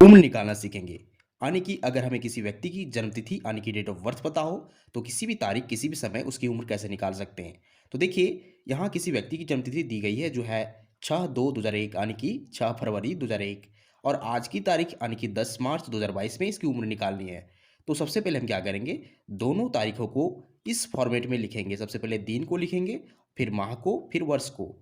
उम्र निकालना सीखेंगे। यानी कि अगर हमें किसी व्यक्ति की जन्मतिथि यानी कि डेट ऑफ बर्थ पता हो, तो किसी भी तारीख, किसी भी समय उसकी उम्र कैसे निकाल सकते हैं। तो देखिए, यहाँ किसी व्यक्ति की जन्मतिथि दी गई है जो है 6/2/2001 यानी कि 6 फरवरी 2001 और आज की तारीख यानी कि 10 मार्च 2022 में इसकी उम्र निकालनी है। तो सबसे पहले हम क्या करेंगे, दोनों तारीखों को इस फॉर्मेट में लिखेंगे। सबसे पहले दिन को लिखेंगे, फिर माह को, फिर वर्ष को।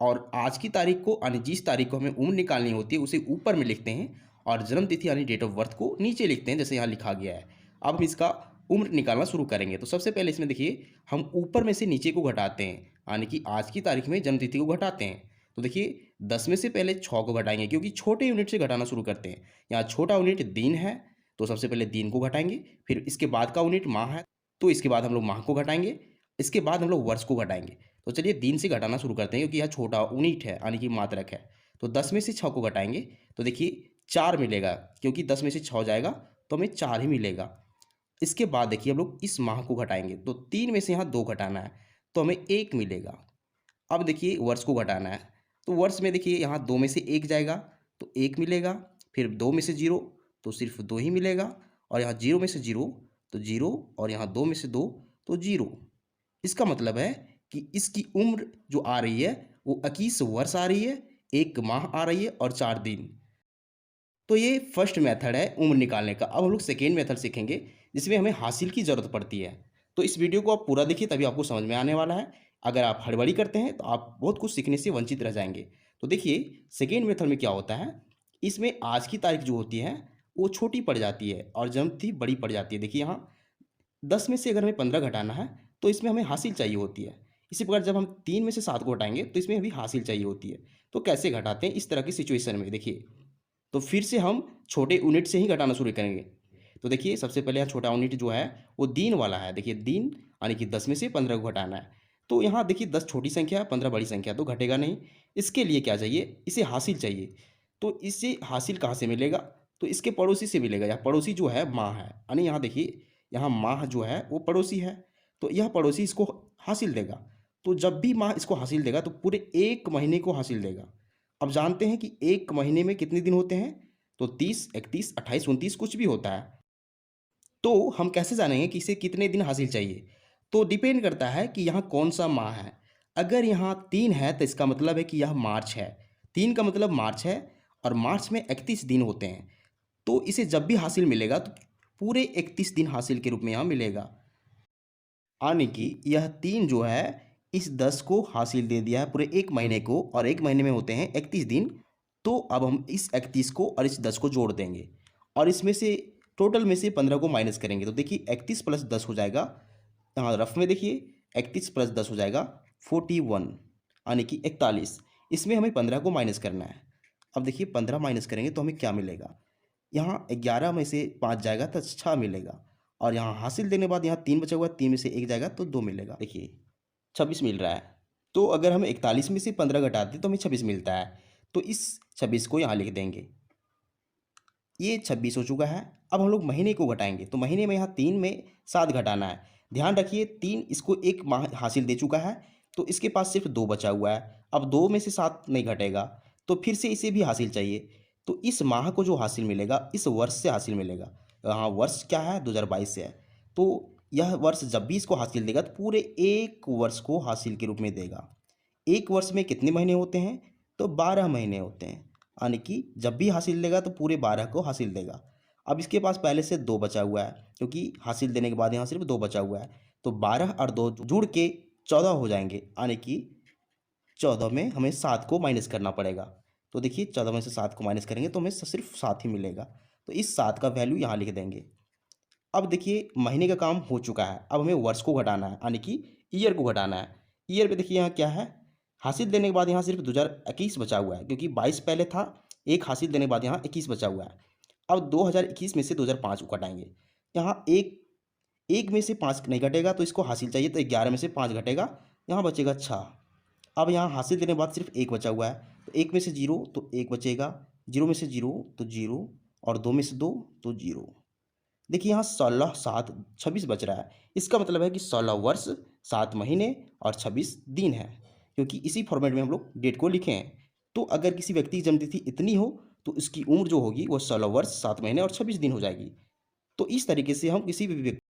और आज की तारीख को यानी जिस तारीख को हमें उम्र निकालनी होती है उसे ऊपर में लिखते हैं और जन्म तिथि यानी डेट ऑफ बर्थ को नीचे लिखते हैं, जैसे यहाँ लिखा गया है। अब हम इसका उम्र निकालना शुरू करेंगे। तो सबसे पहले इसमें देखिए, हम ऊपर में से नीचे को घटाते हैं, यानी कि आज की तारीख में जन्म तिथि को घटाते हैं। तो देखिए, 10 में से पहले 6 को घटाएंगे, क्योंकि छोटे यूनिट से घटाना शुरू करते हैं। यहाँ छोटा यूनिट दिन है, तो सबसे पहले दिन को घटाएंगे, फिर इसके बाद का यूनिट माह है, तो इसके बाद हम लोग माह को घटाएंगे, इसके बाद हम लोग वर्ष को घटाएंगे। तो चलिए दिन से घटाना शुरू करते हैं, क्योंकि यह छोटा यूनिट है यानी कि मात्रक है। तो 10 में से 6 को घटाएंगे, तो देखिए 4 मिलेगा, क्योंकि 10 में से 6 जाएगा तो हमें 4 ही मिलेगा। इसके बाद देखिए हम लोग इस माह को घटाएंगे, तो 3 में से यहाँ 2 घटाना है, तो हमें 1 मिलेगा। अब देखिए वर्ष को घटाना है, तो वर्ष में देखिए यहाँ 2 में से 1 जाएगा तो 1 मिलेगा, फिर 2 में से 0 तो सिर्फ 2 ही मिलेगा, और यहाँ 0 में से 0 तो 0, और यहाँ 2 में से 2 तो 0। इसका मतलब है कि इसकी उम्र जो आ रही है वो 21 वर्ष आ रही है, 1 माह आ रही है और 4 दिन। तो ये फर्स्ट मेथड है उम्र निकालने का। अब हम लोग सेकेंड मेथड सीखेंगे, जिसमें हमें हासिल की ज़रूरत पड़ती है। तो इस वीडियो को आप पूरा देखिए, तभी आपको समझ में आने वाला है। अगर आप हड़बड़ी करते हैं तो आप बहुत कुछ सीखने से वंचित रह जाएंगे। तो देखिए सेकेंड मेथड में क्या होता है, इसमें आज की तारीख जो होती है वो छोटी पड़ जाती है और जन्म तिथि बड़ी पड़ जाती है। देखिए यहाँ 10 में से अगर हमें 15 घटाना है तो इसमें हमें हासिल चाहिए होती है। इसी प्रकार जब हम 3 में से 7 को घटाएंगे तो इसमें भी हासिल चाहिए होती है। तो कैसे घटाते हैं इस तरह की सिचुएशन में, देखिए। तो फिर से हम छोटे यूनिट से ही घटाना शुरू करेंगे। तो देखिए सबसे पहले यहाँ छोटा यूनिट जो है वो दिन वाला है। देखिए दिन यानी कि 10 में से 15 को घटाना है। तो यहाँ देखिए 10 छोटी संख्या है, 15 बड़ी संख्या, तो घटेगा नहीं। इसके लिए क्या चाहिए, इसे हासिल चाहिए। तो इससे हासिल कहाँ से मिलेगा, तो इसके पड़ोसी से मिलेगा। यहाँ पड़ोसी जो है माह है, यानी यहाँ देखिए यहाँ माह जो है वो पड़ोसी है, तो यह पड़ोसी इसको हासिल देगा। तो जब भी माह इसको हासिल देगा तो पूरे 1 महीने को हासिल देगा। अब जानते हैं कि 1 महीने में कितने दिन होते हैं, तो 30, 31, 28, 29 कुछ भी होता है। तो हम कैसे जानेंगे कि इसे कितने दिन हासिल चाहिए, तो डिपेंड करता है कि यहाँ कौन सा माह है। अगर यहाँ 3 है तो इसका मतलब है कि यह मार्च है। 3 का मतलब मार्च है, और मार्च में 31 दिन होते हैं। तो इसे जब भी हासिल मिलेगा तो पूरे 31 दिन हासिल के रूप में यहाँ मिलेगा। यानी कि यह 3 जो है इस 10 को हासिल दे दिया है पूरे 1 महीने को, और 1 महीने में होते हैं 31 दिन। तो अब हम इस 31 को और इस 10 को जोड़ देंगे, और इसमें से टोटल में से 15 को माइनस करेंगे। तो देखिए 31 प्लस 10 हो जाएगा, यहाँ रफ में देखिए 31 प्लस 10 हो जाएगा 41, यानी कि 41। इसमें हमें 15 को माइनस करना है। अब देखिए 15 माइनस करेंगे तो हमें क्या मिलेगा, यहाँ 11 में से 5 जाएगा तो 6 मिलेगा, और यहाँ हासिल देने के बाद यहाँ 3 बचा हुआ है, 3 में से 1 जाएगा तो 2 मिलेगा। देखिए 26 मिल रहा है। तो अगर हम 41 में से 15 घटा दें तो हमें 26 मिलता है। तो इस 26 को यहाँ लिख देंगे। ये 26 हो चुका है। अब हम लोग महीने को घटाएंगे, तो महीने में यहाँ 3 में 7 घटाना है। ध्यान रखिए 3 इसको 1 माह हासिल दे चुका है, तो इसके पास सिर्फ 2 बचा हुआ है। अब 2 में से 7 नहीं घटेगा, तो फिर से इसे भी हासिल चाहिए। तो इस माह को जो हासिल मिलेगा इस वर्ष से हासिल मिलेगा। यहाँ वर्ष क्या है, 2022 से है। तो यह वर्ष जब भी इसको हासिल देगा तो पूरे 1 वर्ष को हासिल के रूप में देगा। 1 वर्ष में कितने महीने होते हैं, तो 12 महीने होते हैं। यानी कि जब भी हासिल देगा तो पूरे 12 को हासिल देगा। अब इसके पास पहले से 2 बचा हुआ है, क्योंकि हासिल देने के बाद यहाँ सिर्फ 2 बचा हुआ है। तो 12 और 2 जुड़ के 14 हो जाएंगे, यानी कि 14 में हमें 7 को माइनस करना पड़ेगा। तो देखिए 14 में से 7 को माइनस करेंगे तो हमें सिर्फ 7 ही मिलेगा। तो इस 7 का वैल्यू यहाँ लिख देंगे। अब देखिए महीने का काम हो चुका है, अब हमें वर्ष को घटाना है, यानी कि ईयर को घटाना है। ईयर पे देखिए यहाँ क्या है, हासिल देने के बाद यहाँ सिर्फ 2021 बचा हुआ है, क्योंकि 22 पहले था, 1 हासिल देने के बाद यहाँ 21 बचा हुआ है। अब 2021 में से 2005 को घटाएंगे। यहाँ एक में से 5 नहीं घटेगा, तो इसको हासिल चाहिए, तो 11 में से 5 घटेगा, यहाँ बचेगा 6। अब यहाँ हासिल देने के बाद सिर्फ 1 बचा हुआ है, तो 1 में से 0 तो 1 बचेगा, 0 में से 0 तो 0, और 2 में से 2 तो 0। देखिए यहाँ 16, 7, 26 बच रहा है। इसका मतलब है कि 16 वर्ष, 7 महीने और 26 दिन है, क्योंकि इसी फॉर्मेट में हम लोग डेट को लिखे हैं। तो अगर किसी व्यक्ति की जन्मतिथि इतनी हो तो इसकी उम्र जो होगी वो 16 वर्ष 7 महीने और 26 दिन हो जाएगी। तो इस तरीके से हम किसी भी